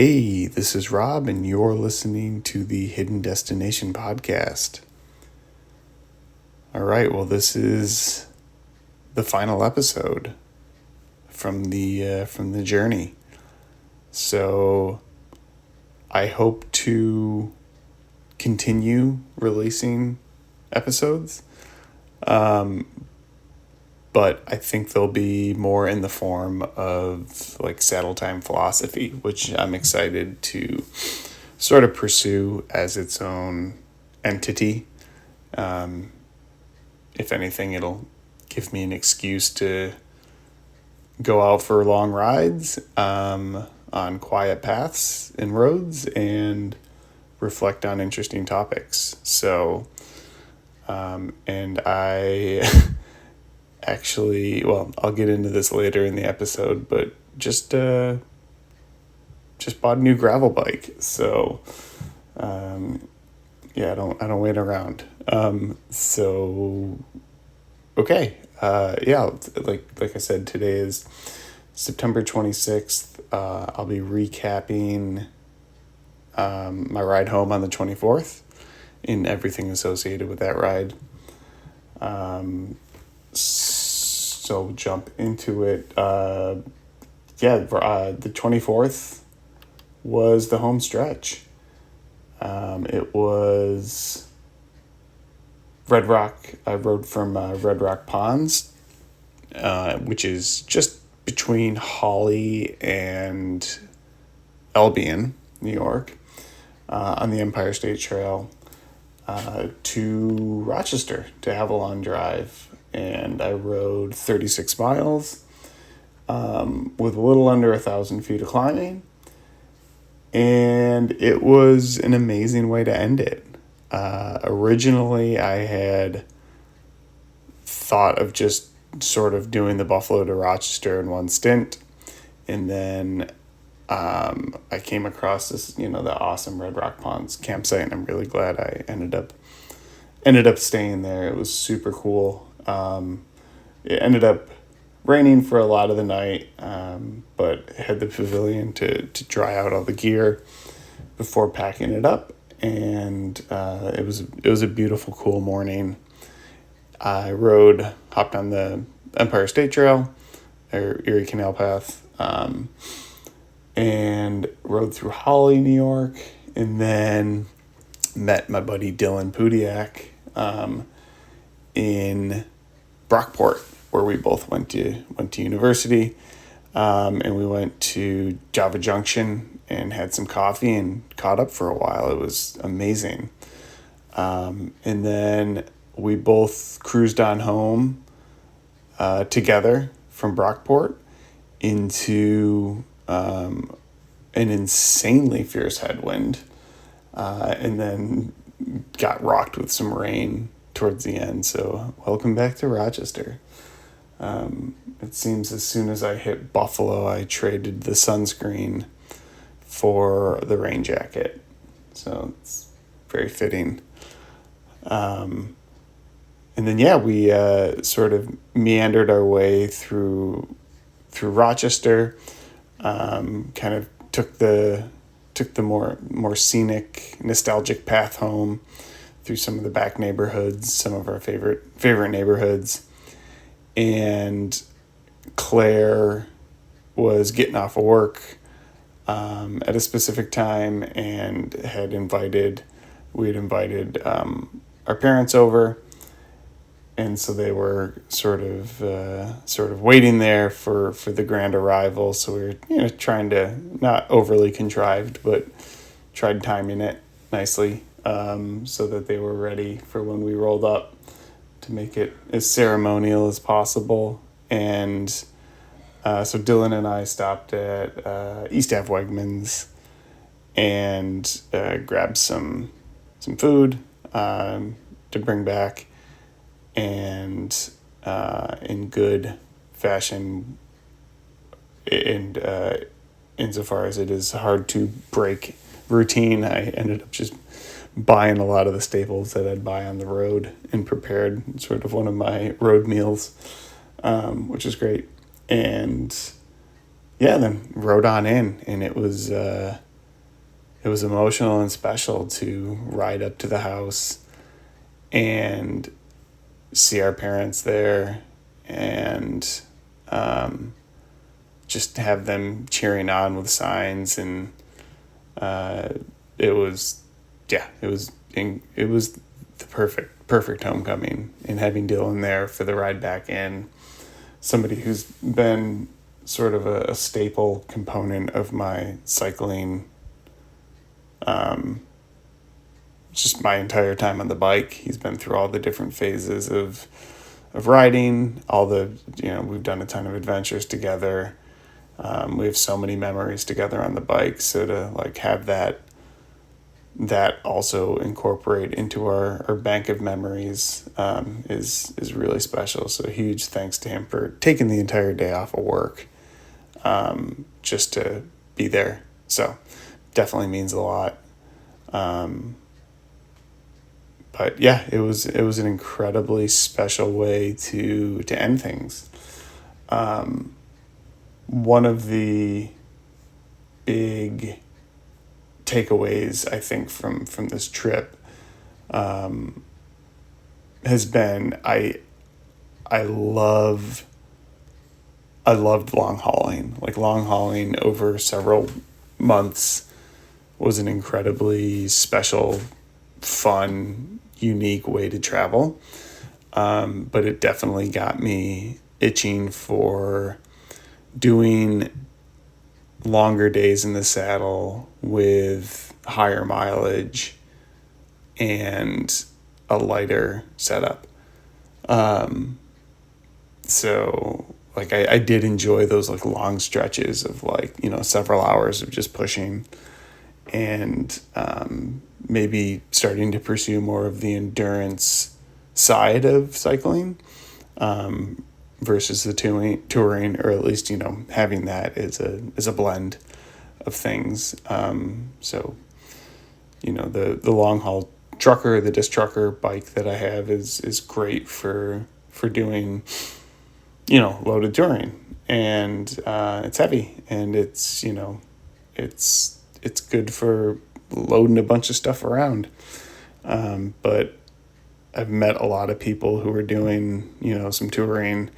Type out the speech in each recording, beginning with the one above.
Hey, this is Rob, and you're listening to the Hidden Destination podcast. All right, well, this is the final episode from the journey. So, I hope to continue releasing episodes, but I think they'll be more in the form of like Saddle Time Philosophy, which I'm excited to sort of pursue as its own entity. If anything, it'll give me an excuse to go out for long rides on quiet paths and roads and reflect on interesting topics. So, and I actually, well, I'll get into this later in the episode, but just bought a new gravel bike. So, yeah, I don't wait around. Okay. Yeah, like I said, today is September 26th. I'll be recapping my ride home on the 24th and everything associated with that ride. So jump into it. The 24th was the home stretch. It was Red Rock. I rode from Red Rock Ponds, which is just between Holly and Albion, New York, on the Empire State Trail, to Rochester, to Avalon Drive. And I rode 36 miles with a little under 1,000 feet of climbing. And it was an amazing way to end it. Originally, I had thought of just sort of doing the Buffalo to Rochester in one stint. And then I came across this, the awesome Red Rock Ponds campsite, and I'm really glad I ended up staying there. It was super cool. It ended up raining for a lot of the night, but had the pavilion to dry out all the gear before packing it up. And it was a beautiful, cool morning. I hopped on the Empire State Trail, or Erie Canal Path, and rode through Holly, New York, and then met my buddy Dylan Pudiak in Brockport, where we both went to university, and we went to Java Junction and had some coffee and caught up for a while. It was amazing. And then we both cruised on home together from Brockport into an insanely fierce headwind, and then got rocked with some rain towards the end. So welcome back to Rochester. It seems as soon as I hit Buffalo, I traded the sunscreen for the rain jacket. So it's very fitting. And then, yeah, we sort of meandered our way through Rochester, kind of took the more scenic, nostalgic path home through some of the back neighborhoods, some of our favorite neighborhoods. And Claire was getting off of work at a specific time and we had invited our parents over. And so they were sort of waiting there for the grand arrival. So we were, trying to, not overly contrived, but tried timing it nicely so that they were ready for when we rolled up, to make it as ceremonial as possible. And so Dylan and I stopped at East Ave Wegmans and grabbed some food to bring back. And in good fashion, and insofar as it is hard to break routine, I ended up just buying a lot of the staples that I'd buy on the road and prepared sort of one of my road meals, which is great. And yeah, then rode on in, and it was it was emotional and special to ride up to the house and see our parents there, and just have them cheering on with signs. And it was, it was the perfect homecoming, and having Dylan there for the ride back in, somebody who's been sort of a staple component of my cycling, just my entire time on the bike. He's been through all the different phases of riding, all the, we've done a ton of adventures together. We have so many memories together on the bike. So to like have that also incorporate into our bank of memories, is really special. So huge thanks to him for taking the entire day off of work, just to be there. So definitely means a lot. But yeah, it was an incredibly special way to end things. One of the big takeaways, I think, from this trip, has been I loved long hauling. Like, long hauling over several months was an incredibly special, fun, unique way to travel. But it definitely got me itching for doing longer days in the saddle with higher mileage and a lighter setup. So like I did enjoy those like long stretches of like, several hours of just pushing, and maybe starting to pursue more of the endurance side of cycling, versus the touring, or at least, having that as a blend of things. So, the long haul trucker, the disc trucker bike that I have is great for doing, loaded touring, and it's heavy, and it's good for loading a bunch of stuff around. But I've met a lot of people who are doing, some touring,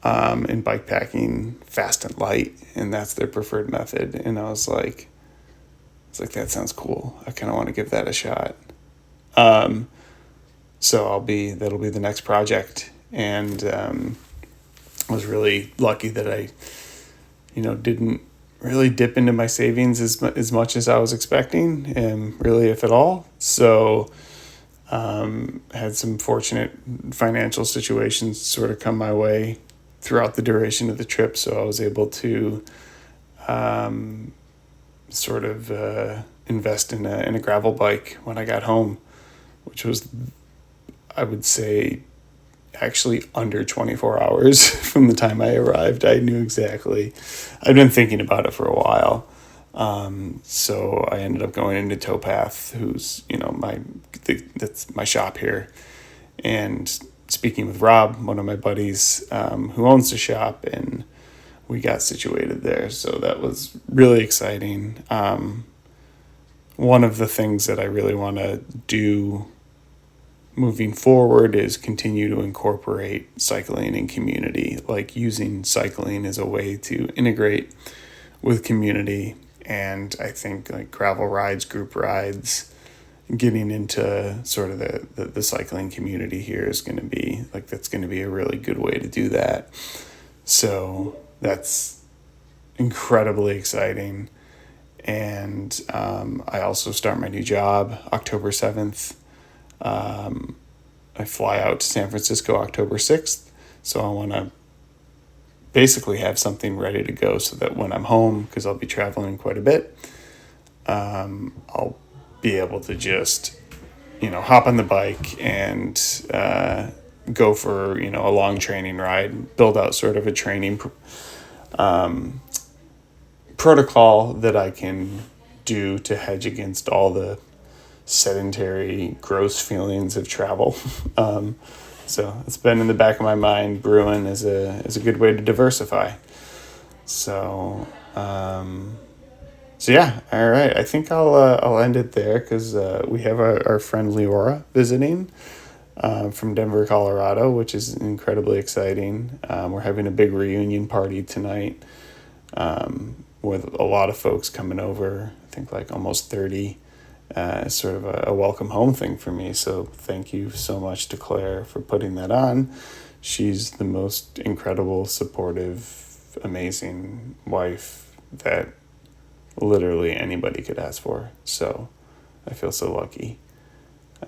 and bike packing fast and light, and that's their preferred method. And I was like, that sounds cool. I kind of want to give that a shot. So that'll be the next project. And I was really lucky that I, didn't really dip into my savings as much as I was expecting, really, if at all. So had some fortunate financial situations sort of come my way throughout the duration of the trip. So I was able to sort of invest in a gravel bike when I got home, which was, I would say, actually under 24 hours from the time I arrived. I knew exactly. I'd been thinking about it for a while. So I ended up going into Towpath, who's, that's my shop here, and speaking with Rob, one of my buddies, who owns the shop, and we got situated there. So that was really exciting. One of the things that I really want to do moving forward is continue to incorporate cycling and community, like using cycling as a way to integrate with community. And I think like gravel rides, group rides, getting into sort of the cycling community here is going to be like, that's going to be a really good way to do that. So that's incredibly exciting. And I also start my new job October 7th. I fly out to San Francisco October 6th. So I want to basically have something ready to go so that when I'm home, because I'll be traveling quite a bit, I'll be able to just, hop on the bike and go for, a long training ride, build out sort of a training protocol that I can do to hedge against all the sedentary, gross feelings of travel. So it's been in the back of my mind brewing as a good way to diversify. So So yeah, all right. I think I'll end it there because we have our friend Leora visiting from Denver, Colorado, which is incredibly exciting. We're having a big reunion party tonight with a lot of folks coming over. I think like almost 30. Sort of a welcome home thing for me. So thank you so much to Claire for putting that on. She's the most incredible, supportive, amazing wife that literally anybody could ask for. So I feel so lucky.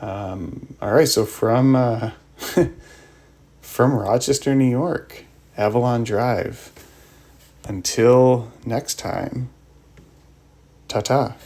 All right, so from Rochester, New York, Avalon Drive. Until next time, ta-ta.